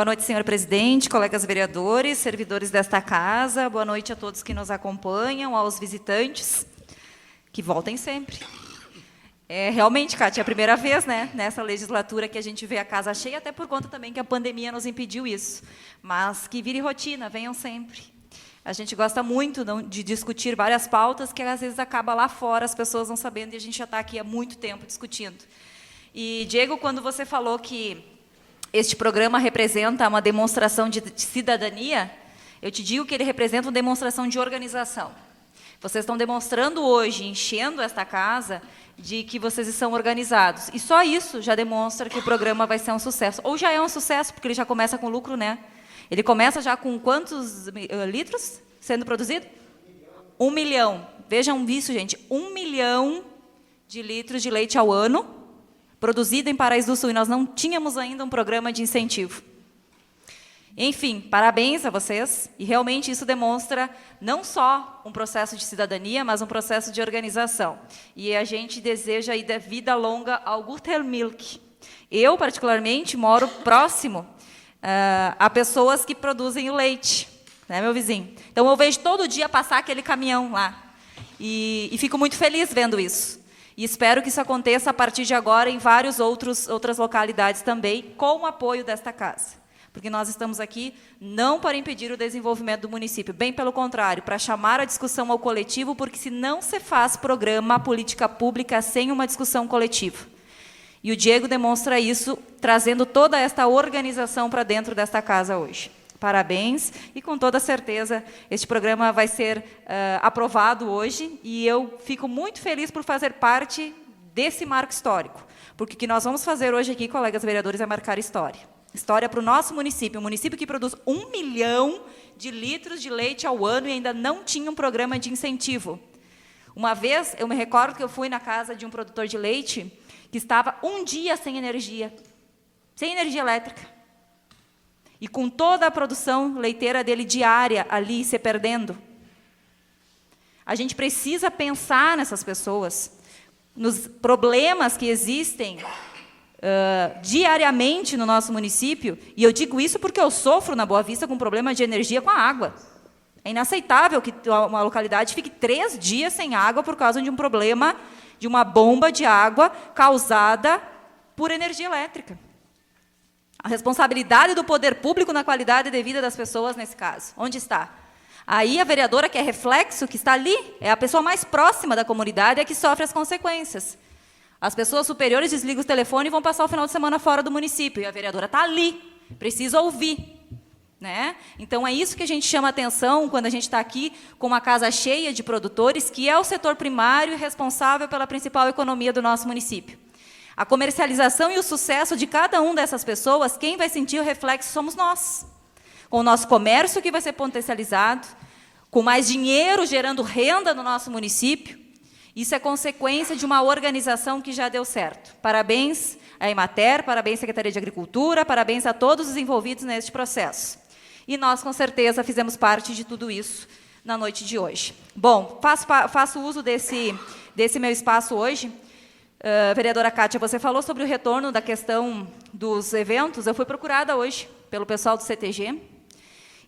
Boa noite, senhor presidente, colegas vereadores, servidores desta casa. Boa noite a todos que nos acompanham, aos visitantes, que voltem sempre. Realmente, Cátia, é a primeira vez, né, nessa legislatura que a gente vê a casa cheia, até por conta também que a pandemia nos impediu isso. Mas que vire rotina, venham sempre. A gente gosta muito de discutir várias pautas que, às vezes, acaba lá fora, as pessoas não sabendo, e a gente já está aqui há muito tempo discutindo. E, Diego, quando você falou que este programa representa uma demonstração de cidadania, eu te digo que ele representa uma demonstração de organização. Vocês estão demonstrando hoje, enchendo esta casa, de que vocês são organizados. E só isso já demonstra que o programa vai ser um sucesso. Ou já é um sucesso, porque ele já começa com lucro, né? Ele começa já com quantos litros sendo produzido? 1 milhão. Vejam isso, gente. 1 milhão de litros de leite ao ano, produzido em Paraíso do Sul, e nós não tínhamos ainda um programa de incentivo. Enfim, parabéns a vocês, e realmente isso demonstra não só um processo de cidadania, mas um processo de organização. E a gente deseja aí vida longa ao Buttermilk. Eu, particularmente, moro próximo a pessoas que produzem o leite, né, meu vizinho? Então, eu vejo todo dia passar aquele caminhão lá, e fico muito feliz vendo isso. E espero que isso aconteça a partir de agora em várias outras localidades também, com o apoio desta casa. Porque nós estamos aqui não para impedir o desenvolvimento do município, bem pelo contrário, para chamar a discussão ao coletivo, porque se não se faz programa, política pública sem uma discussão coletiva. E o Diego demonstra isso, trazendo toda esta organização para dentro desta casa hoje. Parabéns, e com toda certeza este programa vai ser aprovado hoje, e eu fico muito feliz por fazer parte desse marco histórico, porque o que nós vamos fazer hoje aqui, colegas vereadores, é marcar história. História para o nosso município, um município que produz 1 milhão de litros de leite ao ano e ainda não tinha um programa de incentivo. Uma vez, eu me recordo que eu fui na casa de um produtor de leite que estava um dia sem energia elétrica. E com toda a produção leiteira dele diária ali se perdendo. A gente precisa pensar nessas pessoas, nos problemas que existem diariamente no nosso município, e eu digo isso porque eu sofro na Boa Vista com problema de energia com a água. É inaceitável que uma localidade fique 3 dias sem água por causa de um problema de uma bomba de água causada por energia elétrica. A responsabilidade do poder público na qualidade de vida das pessoas, nesse caso. Onde está? Aí a vereadora, que é reflexo, que está ali, é a pessoa mais próxima da comunidade, é que sofre as consequências. As pessoas superiores desligam o telefone e vão passar o final de semana fora do município. E a vereadora está ali, precisa ouvir. Né? Então, é isso que a gente chama a atenção quando a gente está aqui com uma casa cheia de produtores, que é o setor primário e responsável pela principal economia do nosso município. A comercialização e o sucesso de cada uma dessas pessoas, quem vai sentir o reflexo somos nós. Com o nosso comércio que vai ser potencializado, com mais dinheiro gerando renda no nosso município. Isso é consequência de uma organização que já deu certo. Parabéns à Emater, parabéns à Secretaria de Agricultura, parabéns a todos os envolvidos neste processo. E nós, com certeza, fizemos parte de tudo isso na noite de hoje. Bom, faço uso desse meu espaço hoje. Vereadora Cátia, você falou sobre o retorno da questão dos eventos. Eu fui procurada hoje pelo pessoal do CTG,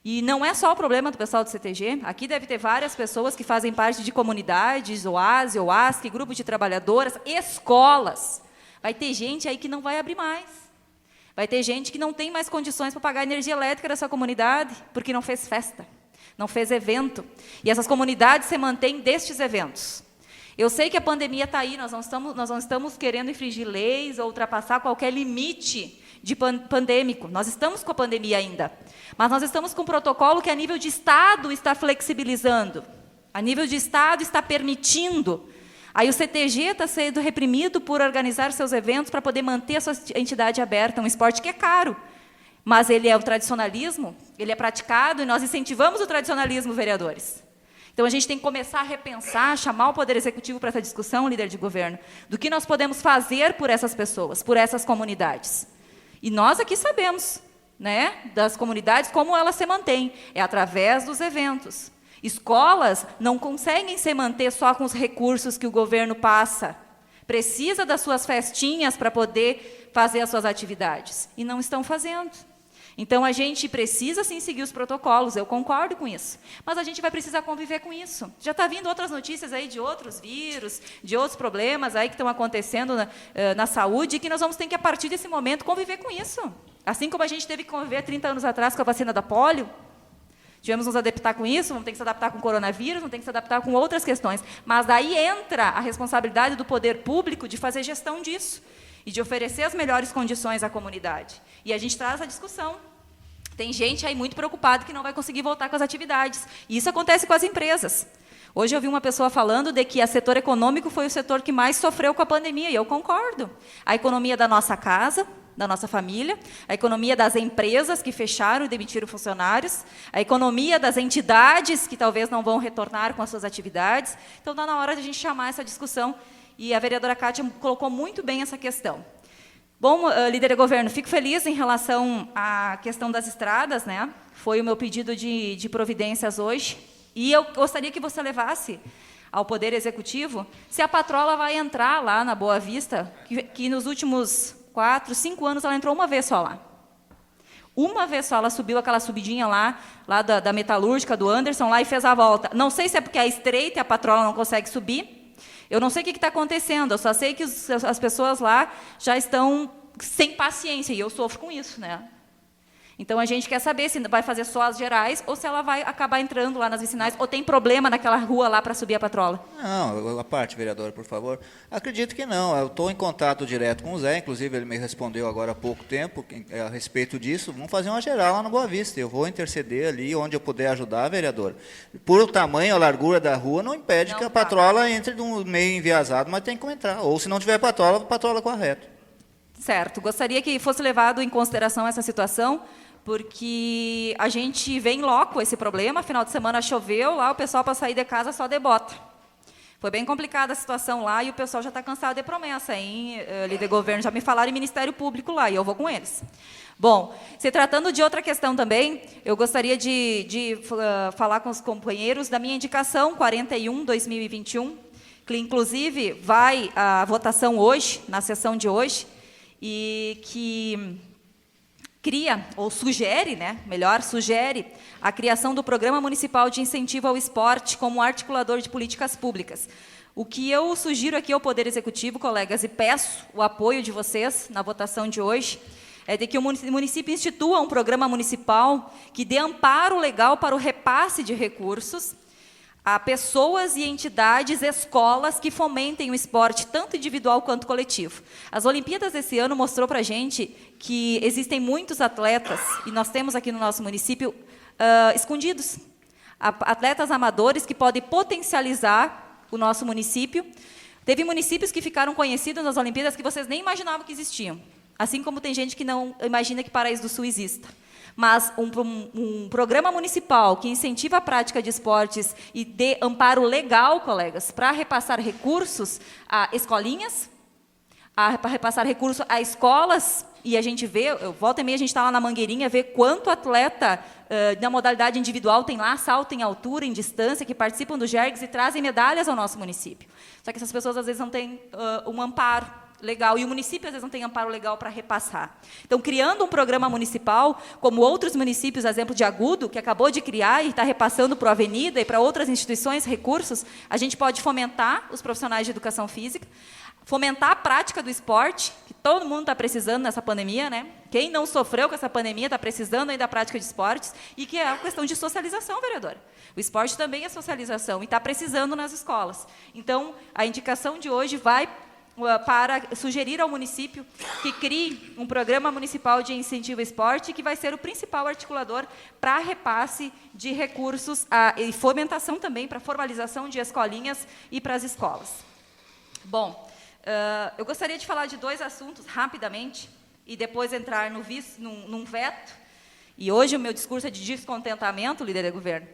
e não é só o problema do pessoal do CTG. Aqui deve ter várias pessoas que fazem parte de comunidades, OASE, OASC, grupo de trabalhadoras, escolas. Vai ter gente aí que não vai abrir mais. Vai ter gente que não tem mais condições para pagar a energia elétrica da sua comunidade, porque não fez festa, não fez evento. E essas comunidades se mantêm destes eventos. Eu sei que a pandemia está aí, nós não estamos querendo infringir leis ou ultrapassar qualquer limite de pandêmico. Nós estamos com a pandemia ainda, mas nós estamos com um protocolo que, a nível de Estado, está flexibilizando. A nível de Estado, está permitindo. Aí o CTG está sendo reprimido por organizar seus eventos para poder manter a sua entidade aberta, um esporte que é caro. Mas ele é o tradicionalismo, ele é praticado, e nós incentivamos o tradicionalismo, vereadores. Então, a gente tem que começar a repensar, chamar o Poder Executivo para essa discussão, líder de governo, do que nós podemos fazer por essas pessoas, por essas comunidades. E nós aqui sabemos, né, das comunidades, como elas se mantêm. É através dos eventos. Escolas não conseguem se manter só com os recursos que o governo passa. Precisa das suas festinhas para poder fazer as suas atividades. E não estão fazendo. Então, a gente precisa, sim, seguir os protocolos, eu concordo com isso. Mas a gente vai precisar conviver com isso. Já está vindo outras notícias aí de outros vírus, de outros problemas aí que estão acontecendo na saúde, e que nós vamos ter que, a partir desse momento, conviver com isso. Assim como a gente teve que conviver 30 anos atrás com a vacina da polio, tivemos nos adaptar com isso, vamos ter que se adaptar com o coronavírus, vamos ter que se adaptar com outras questões. Mas daí entra a responsabilidade do poder público de fazer gestão disso e de oferecer as melhores condições à comunidade. E a gente traz a discussão. Tem gente aí muito preocupada que não vai conseguir voltar com as atividades. E isso acontece com as empresas. Hoje eu vi uma pessoa falando de que o setor econômico foi o setor que mais sofreu com a pandemia, e eu concordo. A economia da nossa casa, da nossa família, a economia das empresas que fecharam e demitiram funcionários, a economia das entidades que talvez não vão retornar com as suas atividades. Então, está na hora de a gente chamar essa discussão, e a vereadora Kátia colocou muito bem essa questão. Bom, líder de governo, fico feliz em relação à questão das estradas, né? Foi o meu pedido de providências hoje, e eu gostaria que você levasse ao Poder Executivo se a patrola vai entrar lá na Boa Vista, que nos últimos 4, 5 anos ela entrou uma vez só lá. Uma vez só ela subiu aquela subidinha lá da metalúrgica, do Anderson, lá, e fez a volta. Não sei se é porque é estreita e a patrola não consegue subir. Eu não sei o que está acontecendo, eu só sei que as pessoas lá já estão sem paciência, e eu sofro com isso, né? Então, a gente quer saber se vai fazer só as gerais ou se ela vai acabar entrando lá nas vicinais, ou tem problema naquela rua lá para subir a patrola. Não, a parte, vereadora, por favor. Acredito que não. Eu estou em contato direto com o Zé, inclusive ele me respondeu agora há pouco tempo a respeito disso. Vamos fazer uma geral lá no Boa Vista. Eu vou interceder ali onde eu puder ajudar, vereadora. Por o tamanho, a largura da rua, não impede que a patrola entre no meio enviesado, mas tem que entrar. Ou se não tiver patrola correto. Certo. Gostaria que fosse levado em consideração essa situação, porque a gente vê em loco esse problema. Final de semana choveu, lá o pessoal para sair de casa só de bota. Foi bem complicada a situação lá, e o pessoal já está cansado de promessa, hein? Líder de governo, já me falaram em Ministério Público lá, e eu vou com eles. Bom, se tratando de outra questão também, eu gostaria de falar com os companheiros da minha indicação 41/2021, que inclusive vai à votação hoje, na sessão de hoje, e que cria, ou sugere, né, melhor, sugere a criação do Programa Municipal de Incentivo ao Esporte como articulador de políticas públicas. O que eu sugiro aqui ao Poder Executivo, colegas, e peço o apoio de vocês na votação de hoje, é de que o município institua um programa municipal que dê amparo legal para o repasse de recursos a pessoas e entidades, escolas que fomentem o esporte, tanto individual quanto coletivo. As Olimpíadas desse ano mostrou para a gente que existem muitos atletas, e nós temos aqui no nosso município, escondidos. Atletas amadores que podem potencializar o nosso município. Teve municípios que ficaram conhecidos nas Olimpíadas que vocês nem imaginavam que existiam. Assim como tem gente que não imagina que Paraíso do Sul exista. Mas um programa municipal que incentiva a prática de esportes e dê amparo legal, colegas, para repassar recursos a escolinhas, para repassar recursos a escolas, e a gente vê, volta e meia a gente está lá na Mangueirinha, vê quanto atleta na modalidade individual tem lá, salto em altura, em distância, que participam do GERGS e trazem medalhas ao nosso município. Só que essas pessoas, às vezes, não têm um amparo legal, e o município, às vezes, não tem amparo legal para repassar. Então, criando um programa municipal, como outros municípios, exemplo de Agudo, que acabou de criar e está repassando para a Avenida e para outras instituições recursos, a gente pode fomentar os profissionais de educação física, fomentar a prática do esporte, que todo mundo está precisando nessa pandemia, né? Quem não sofreu com essa pandemia está precisando ainda da prática de esportes, e que é a questão de socialização, vereadora. O esporte também é socialização, e está precisando nas escolas. Então, a indicação de hoje vai para sugerir ao município que crie um programa municipal de incentivo ao esporte, que vai ser o principal articulador para repasse de recursos e fomentação também para formalização de escolinhas e para as escolas. Bom, eu gostaria de falar de 2 assuntos rapidamente e depois entrar num veto. E hoje o meu discurso é de descontentamento, líder de governo.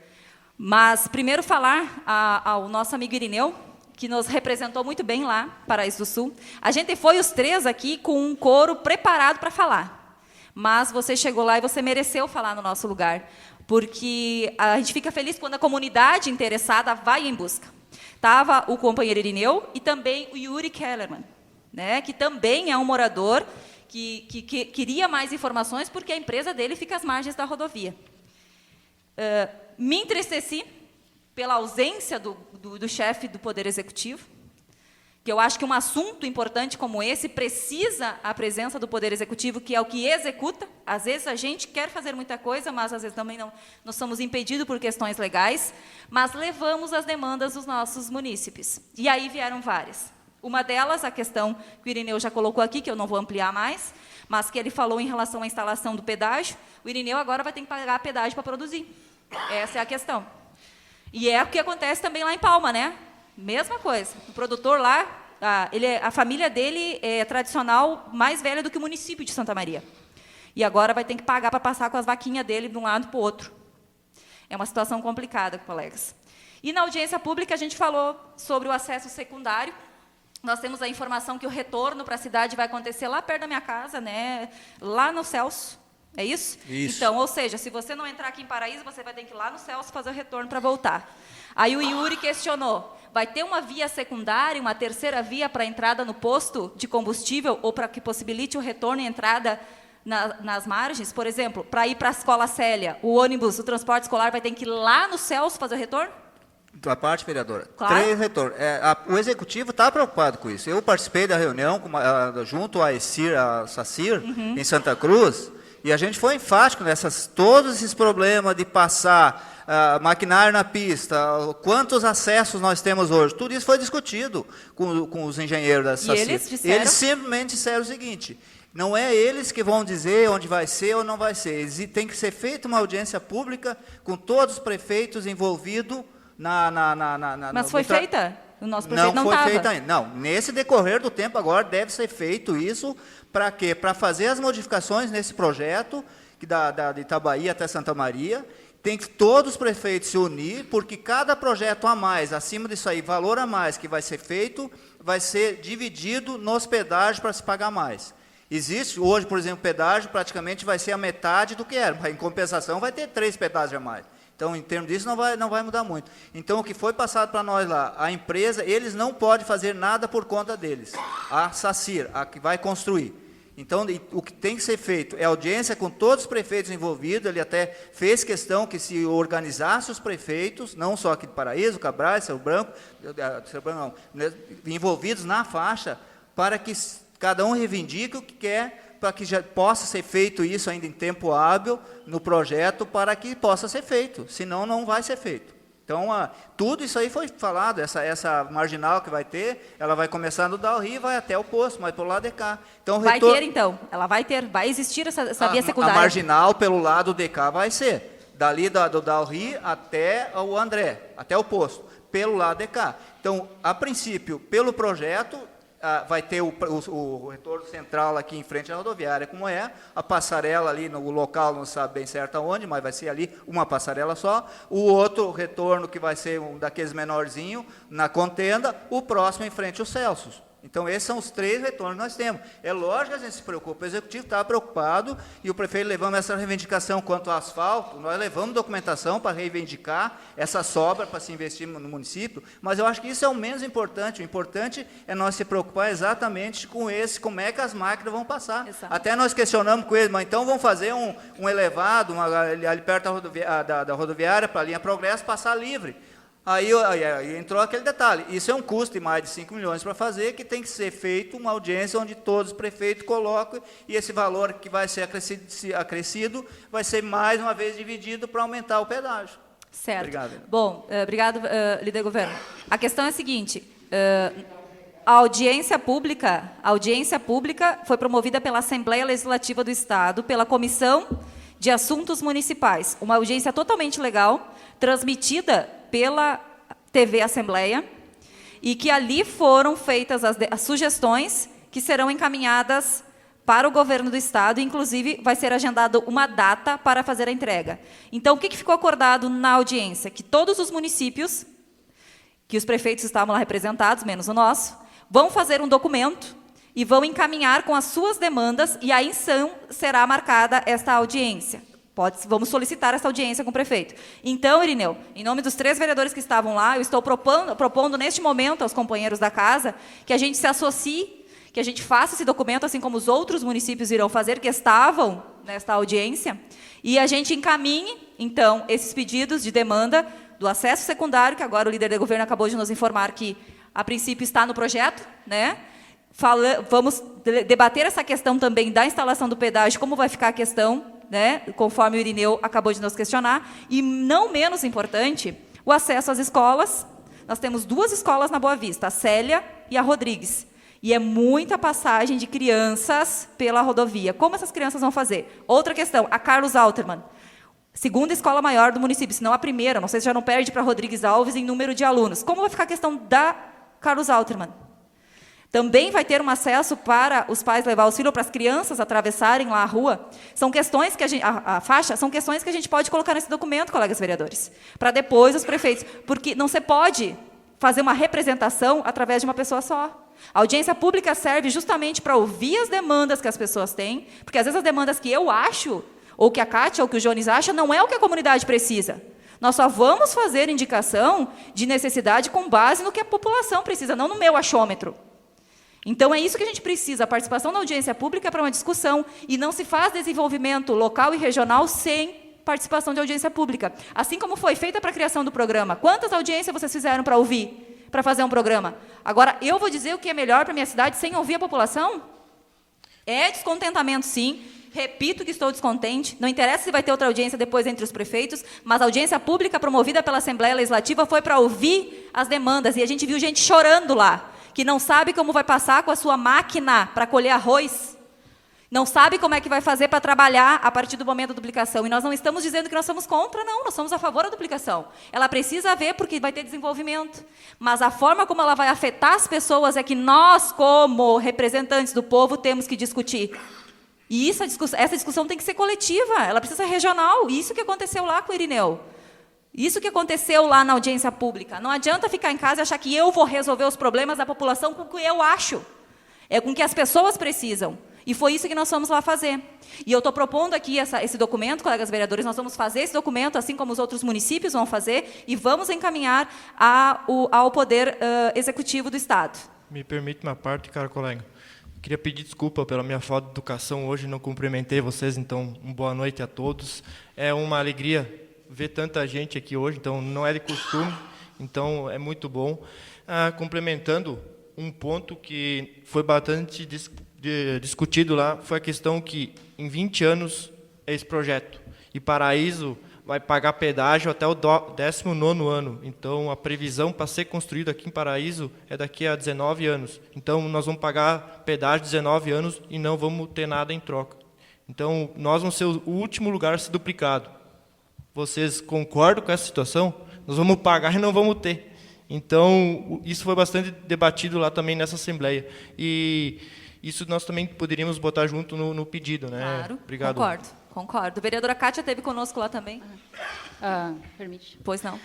Mas primeiro falar ao nosso amigo Irineu, que nos representou muito bem lá, Paraíso do Sul. A gente foi os 3 aqui com um coro preparado para falar. Mas você chegou lá e você mereceu falar no nosso lugar, porque a gente fica feliz quando a comunidade interessada vai em busca. Estava o companheiro Irineu e também o Yuri Kellerman, né, que também é um morador que queria mais informações porque a empresa dele fica às margens da rodovia. Me entristeci pela ausência do chefe do Poder Executivo, que eu acho que um assunto importante como esse precisa a presença do Poder Executivo, que é o que executa. Às vezes a gente quer fazer muita coisa, mas às vezes também não, nós somos impedidos por questões legais, mas levamos as demandas dos nossos munícipes. E aí vieram várias. Uma delas, a questão que o Irineu já colocou aqui, que eu não vou ampliar mais, mas que ele falou em relação à instalação do pedágio. O Irineu agora vai ter que pagar pedágio para produzir. Essa é a questão. E é o que acontece também lá em Palma, né? Mesma coisa. O produtor lá, a família dele é tradicional mais velha do que o município de Santa Maria. E agora vai ter que pagar para passar com as vaquinhas dele de um lado para o outro. É uma situação complicada, colegas. E na audiência pública a gente falou sobre o acesso secundário. Nós temos a informação que o retorno para a cidade vai acontecer lá perto da minha casa, né? Lá no Celso. É isso? Isso. Então, ou seja, se você não entrar aqui em Paraíso, você vai ter que ir lá no Celso fazer o retorno para voltar. Aí o Yuri questionou, vai ter uma via secundária, uma terceira via para a entrada no posto de combustível ou para que possibilite o retorno e entrada nas margens? Por exemplo, para ir para a Escola Célia, o ônibus, o transporte escolar vai ter que ir lá no Celso fazer o retorno? Da parte, vereadora. Claro. 3 retornos. O Executivo está preocupado com isso. Eu participei da reunião junto à ESIR, à SACIR, em Santa Cruz, e a gente foi enfático todos esses problemas de passar maquinário na pista, quantos acessos nós temos hoje. Tudo isso foi discutido com os engenheiros da SACIR. E eles disseram? Eles simplesmente disseram o seguinte, não é eles que vão dizer onde vai ser ou não vai ser. Tem que ser feita uma audiência pública com todos os prefeitos envolvidos Mas foi feita? O nosso prefeito não foi estava. feita ainda. Não, nesse decorrer do tempo agora deve ser feito isso, para quê? Para fazer as modificações nesse projeto, que de Itabaí até Santa Maria, tem que todos os prefeitos se unir, porque cada projeto a mais, acima disso aí, valor a mais que vai ser feito, vai ser dividido nos pedágios para se pagar mais. Existe, hoje, por exemplo, pedágio praticamente vai ser a metade do que era, mas em compensação vai ter 3 pedágios a mais. Então, em termos disso, não vai mudar muito. Então, o que foi passado para nós lá, a empresa, eles não podem fazer nada por conta deles. A SACIR, a que vai construir. Então, o que tem que ser feito é audiência com todos os prefeitos envolvidos. Ele até fez questão que se organizasse os prefeitos, não só aqui de Paraíso, Cabrais, Cerro Branco, não, envolvidos na faixa, para que cada um reivindique o que quer, para que já possa ser feito isso ainda em tempo hábil no projeto, para que possa ser feito, senão não vai ser feito. Então, tudo isso aí foi falado, essa marginal que vai ter, ela vai começar no Dalry e vai até o posto, mas pelo lado de cá. Então, Vai ter, então, ela vai ter, vai existir essa via secundária. A marginal pelo lado de cá vai ser, dali do Dalry até o André, até o posto, pelo lado de cá. Então, a princípio, pelo projeto, vai ter o retorno central aqui em frente à rodoviária, como é, a passarela ali no local, não sabe bem certo aonde, mas vai ser ali uma passarela só, o outro retorno que vai ser um daqueles menorzinho, na contenda, o próximo em frente aos Celsos. Então, esses são os 3 retornos que nós temos. É lógico que a gente se preocupa, o Executivo está preocupado, e o prefeito levamos essa reivindicação quanto ao asfalto, nós levamos documentação para reivindicar essa sobra para se investir no município, mas eu acho que isso é o menos importante. O importante é nós se preocupar exatamente com como é que as máquinas vão passar. Exato. Até nós questionamos com eles, mas então vamos fazer um elevado, ali perto da rodoviária, para a linha Progresso, passar livre. Aí entrou aquele detalhe, isso é um custo de mais de 5 milhões para fazer, que tem que ser feito uma audiência onde todos os prefeitos colocam, e esse valor que vai ser acrescido vai ser mais uma vez dividido para aumentar o pedágio. Certo. Obrigado. Bom, obrigado, líder governo. A questão é a seguinte, a audiência pública foi promovida pela Assembleia Legislativa do Estado, pela Comissão de Assuntos Municipais, uma audiência totalmente legal, transmitida pela TV Assembleia, e que ali foram feitas as sugestões que serão encaminhadas para o governo do Estado, e, inclusive, vai ser agendada uma data para fazer a entrega. Então, o que ficou acordado na audiência? Que todos os municípios, que os prefeitos estavam lá representados, menos o nosso, vão fazer um documento e vão encaminhar com as suas demandas, e aí, então, será marcada esta audiência. Vamos solicitar essa audiência com o prefeito. Então, Irineu, em nome dos 3 vereadores que estavam lá, eu estou propondo neste momento aos companheiros da casa que a gente se associe, que a gente faça esse documento, assim como os outros municípios irão fazer, que estavam nesta audiência, e a gente encaminhe, então, esses pedidos de demanda do acesso secundário, que agora o líder de governo acabou de nos informar que, a princípio, está no projeto, né? Vamos debater essa questão também da instalação do pedágio, como vai ficar a questão, né? Conforme o Irineu acabou de nos questionar, e, não menos importante, o acesso às escolas. Nós temos 2 escolas na Boa Vista, a Célia e a Rodrigues. E é muita passagem de crianças pela rodovia. Como essas crianças vão fazer? Outra questão, a Carlos Altermann, segunda escola maior do município, se não a primeira, não sei se já não perde para Rodrigues Alves em número de alunos. Como vai ficar a questão da Carlos Altermann? Também vai ter um acesso para os pais levar os filhos, para as crianças atravessarem lá a rua. São questões que a faixa, são questões que a gente pode colocar nesse documento, colegas vereadores, para depois os prefeitos, porque não se pode fazer uma representação através de uma pessoa só. A audiência pública serve justamente para ouvir as demandas que as pessoas têm, porque às vezes as demandas que eu acho, ou que a Kátia, ou que o Jones acha, não é o que a comunidade precisa. Nós só vamos fazer indicação de necessidade com base no que a população precisa, não no meu achômetro. Então, é isso que a gente precisa, a participação na audiência pública para uma discussão, e não se faz desenvolvimento local e regional sem participação de audiência pública. Assim como foi feita para a criação do programa. Quantas audiências vocês fizeram para ouvir, para fazer um programa? Agora, eu vou dizer o que é melhor para a minha cidade sem ouvir a população? É descontentamento, sim. Repito que estou descontente. Não interessa se vai ter outra audiência depois entre os prefeitos, mas a audiência pública promovida pela Assembleia Legislativa foi para ouvir as demandas, e a gente viu gente chorando lá, que não sabe como vai passar com a sua máquina para colher arroz, não sabe como é que vai fazer para trabalhar a partir do momento da duplicação. E nós não estamos dizendo que nós somos contra, não, nós somos a favor da duplicação. Ela precisa haver porque vai ter desenvolvimento. Mas a forma como ela vai afetar as pessoas é que nós, como representantes do povo, temos que discutir. E essa discussão tem que ser coletiva, ela precisa ser regional. Isso que aconteceu lá com o Irineu. Isso que aconteceu lá na audiência pública. Não adianta ficar em casa e achar que eu vou resolver os problemas da população com o que eu acho. É com o que as pessoas precisam. E foi isso que nós fomos lá fazer. E eu estou propondo aqui esse documento, colegas vereadores, nós vamos fazer esse documento, assim como os outros municípios vão fazer, e vamos encaminhar ao Poder Executivo do Estado. Me permite uma parte, cara colega. Queria pedir desculpa pela minha falta de educação hoje, não cumprimentei vocês, então, uma boa noite a todos. É uma alegria ver tanta gente aqui hoje, então não é de costume, então é muito bom. Complementando um ponto que foi bastante discutido lá, foi a questão que em 20 anos é esse projeto, e Paraíso vai pagar pedágio até o 19º ano, então a previsão para ser construído aqui em Paraíso é daqui a 19 anos, então nós vamos pagar pedágio 19 anos e não vamos ter nada em troca. Então nós vamos ser o último lugar a ser duplicado. Vocês concordam com essa situação? Nós vamos pagar e não vamos ter. Então, isso foi bastante debatido lá também nessa Assembleia. E isso nós também poderíamos botar junto no pedido, né? Claro, obrigado. Concordo. A vereadora Kátia esteve conosco lá também. Permite. Pois não.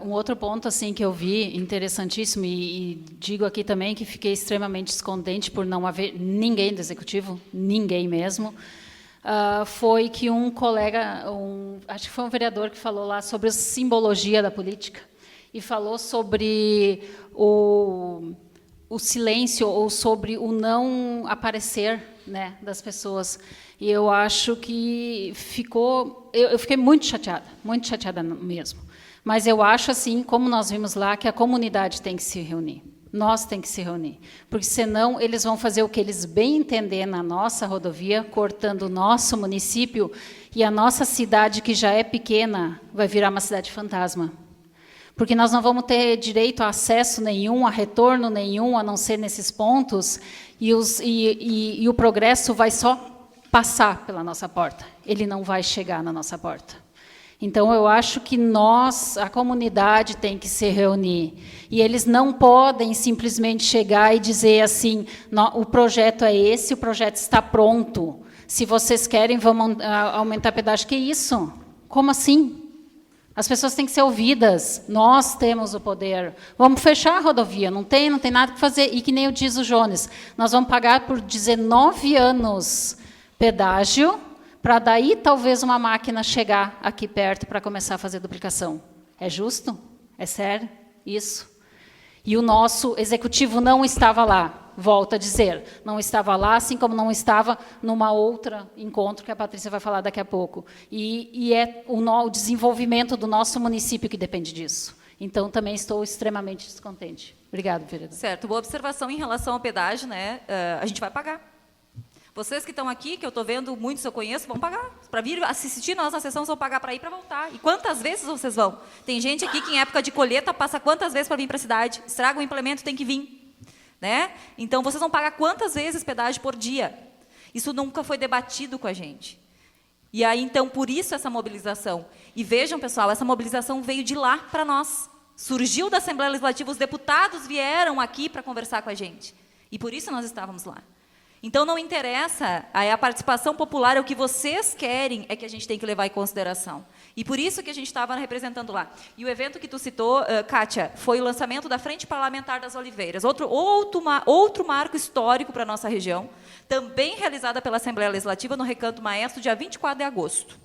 Um outro ponto assim que eu vi interessantíssimo, e digo aqui também que fiquei extremamente descontente por não haver ninguém do Executivo, ninguém mesmo, foi que um colega, acho que foi um vereador que falou lá sobre a simbologia da política, e falou sobre o silêncio ou sobre o não aparecer, né, das pessoas. E eu acho que eu fiquei muito chateada mesmo. Mas eu acho, assim, como nós vimos lá, que a comunidade tem que se reunir. Nós temos que se reunir, porque senão eles vão fazer o que eles bem entender na nossa rodovia, cortando o nosso município, e a nossa cidade, que já é pequena, vai virar uma cidade fantasma. Porque nós não vamos ter direito a acesso nenhum, a retorno nenhum, a não ser nesses pontos, e o progresso vai só passar pela nossa porta, ele não vai chegar na nossa porta. Então, eu acho que a comunidade, tem que se reunir. E eles não podem simplesmente chegar e dizer assim, o projeto é esse, o projeto está pronto. Se vocês querem, vamos aumentar pedágio. Que isso? Como assim? As pessoas têm que ser ouvidas. Nós temos o poder. Vamos fechar a rodovia. Não tem nada que fazer. E que nem diz o Jones, nós vamos pagar por 19 anos pedágio, para daí talvez uma máquina chegar aqui perto para começar a fazer duplicação. É justo? É sério? Isso. E o nosso executivo não estava lá. volto a dizer. Não estava lá, assim como não estava numa outra encontro que a Patrícia vai falar daqui a pouco. E é o desenvolvimento do nosso município que depende disso. Então, também estou extremamente descontente. Obrigada, vereador. Certo. Boa observação em relação ao pedágio, né? A gente vai pagar. Vocês que estão aqui, que eu estou vendo, muitos eu conheço, vão pagar. Para vir assistir nós na sessão, vão pagar para ir e para voltar. E quantas vezes vocês vão? Tem gente aqui que em época de colheita passa quantas vezes para vir para a cidade? Estraga o implemento, tem que vir. Né? Então, vocês vão pagar quantas vezes pedágio por dia? Isso nunca foi debatido com a gente. E aí, então, por isso essa mobilização. E vejam, pessoal, essa mobilização veio de lá para nós. Surgiu da Assembleia Legislativa, os deputados vieram aqui para conversar com a gente. E por isso nós estávamos lá. Então, não interessa, a participação popular, é o que vocês querem, é que a gente tem que levar em consideração. E por isso que a gente estava representando lá. E o evento que tu citou, Kátia, foi o lançamento da Frente Parlamentar das Oliveiras, outro marco histórico para a nossa região, também realizada pela Assembleia Legislativa no Recanto Maestro, dia 24 de agosto.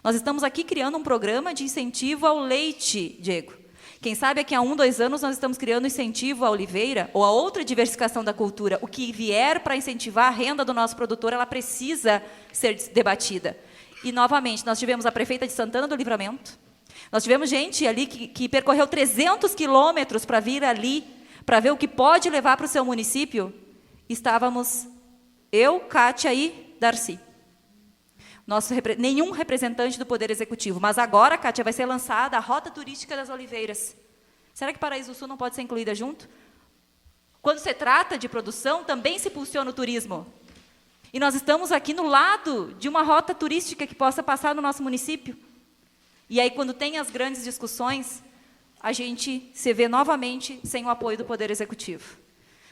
Nós estamos aqui criando um programa de incentivo ao leite, Diego. Quem sabe aqui há 1, 2 anos nós estamos criando incentivo à oliveira ou a outra diversificação da cultura. O que vier para incentivar a renda do nosso produtor, ela precisa ser debatida. E, novamente, nós tivemos a prefeita de Santana do Livramento, nós tivemos gente ali que percorreu 300 quilômetros para vir ali, para ver o que pode levar para o seu município. Estávamos eu, Kátia e Darcy. Nenhum representante do Poder Executivo. Mas agora, Kátia, vai ser lançada a Rota Turística das Oliveiras. Será que Paraíso do Sul não pode ser incluída junto? Quando se trata de produção, também se impulsiona o turismo. E nós estamos aqui no lado de uma rota turística que possa passar no nosso município. E aí, quando tem as grandes discussões, a gente se vê novamente sem o apoio do Poder Executivo.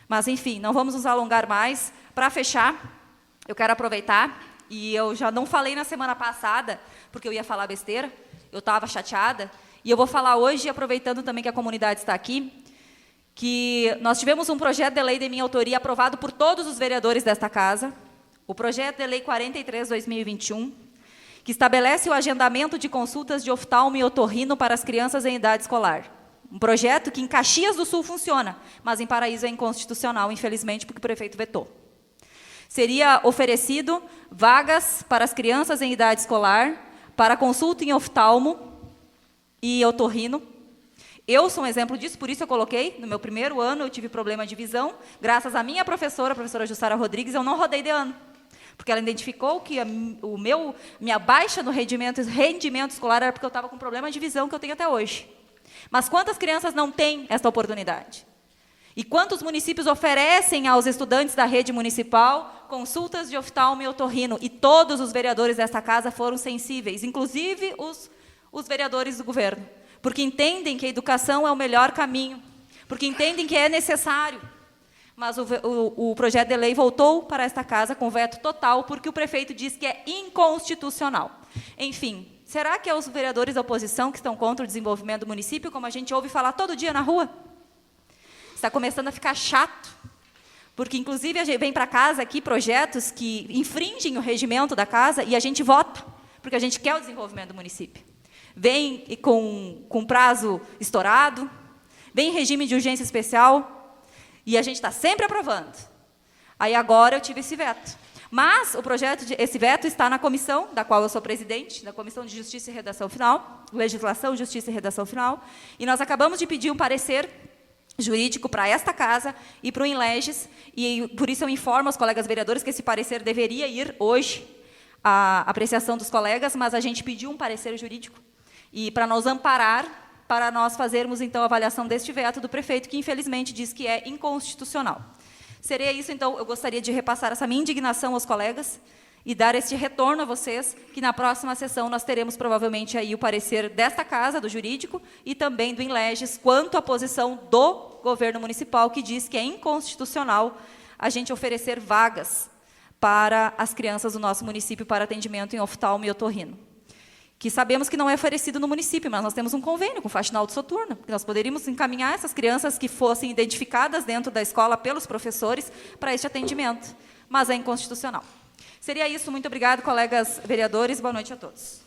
Mas, enfim, não vamos nos alongar mais. Para fechar, eu quero aproveitar... E eu já não falei na semana passada, porque eu ia falar besteira, eu estava chateada, e eu vou falar hoje, aproveitando também que a comunidade está aqui, que nós tivemos um projeto de lei de minha autoria aprovado por todos os vereadores desta casa, o projeto de lei 43/2021, que estabelece o agendamento de consultas de oftalmo e otorrino para as crianças em idade escolar. Um projeto que em Caxias do Sul funciona, mas em Paraíso é inconstitucional, infelizmente, porque o prefeito vetou. Seria oferecido vagas para as crianças em idade escolar, para consulta em oftalmo e otorrino. Eu sou um exemplo disso, por isso eu coloquei, no meu primeiro ano eu tive problema de visão, graças à minha professora, a professora Jussara Rodrigues, eu não rodei de ano, porque ela identificou que minha baixa no rendimento escolar era porque eu estava com problema de visão que eu tenho até hoje. Mas quantas crianças não têm esta oportunidade? E quantos municípios oferecem aos estudantes da rede municipal consultas de oftalmo e otorrino? E todos os vereadores desta casa foram sensíveis, inclusive os vereadores do governo, porque entendem que a educação é o melhor caminho, porque entendem que é necessário. Mas o projeto de lei voltou para esta casa com veto total, porque o prefeito diz que é inconstitucional. Enfim, será que é os vereadores da oposição que estão contra o desenvolvimento do município, como a gente ouve falar todo dia na rua? Está começando a ficar chato, porque, inclusive, a gente vem para casa aqui projetos que infringem o regimento da casa e a gente vota, porque a gente quer o desenvolvimento do município. Vem com prazo estourado, vem em regime de urgência especial, e a gente está sempre aprovando. Aí, agora, eu tive esse veto. Mas esse veto está na comissão, da qual eu sou presidente, da Comissão de Justiça e Redação Final, Legislação, Justiça e Redação Final, e nós acabamos de pedir um parecer jurídico para esta casa e para o INLEGES, e por isso eu informo aos colegas vereadores que esse parecer deveria ir hoje à apreciação dos colegas, mas a gente pediu um parecer jurídico, e para nos amparar, para nós fazermos, então, a avaliação deste veto do prefeito, que, infelizmente, diz que é inconstitucional. Seria isso, então, eu gostaria de repassar essa minha indignação aos colegas, e dar este retorno a vocês, que na próxima sessão nós teremos provavelmente aí o parecer desta casa, do jurídico, e também do INLEGES, quanto à posição do governo municipal, que diz que é inconstitucional a gente oferecer vagas para as crianças do nosso município para atendimento em oftalmo e otorrino. Que sabemos que não é oferecido no município, mas nós temos um convênio com faxinal de soturno, que nós poderíamos encaminhar essas crianças que fossem identificadas dentro da escola pelos professores para este atendimento, mas é inconstitucional. Seria isso. Muito obrigado, colegas vereadores. Boa noite a todos.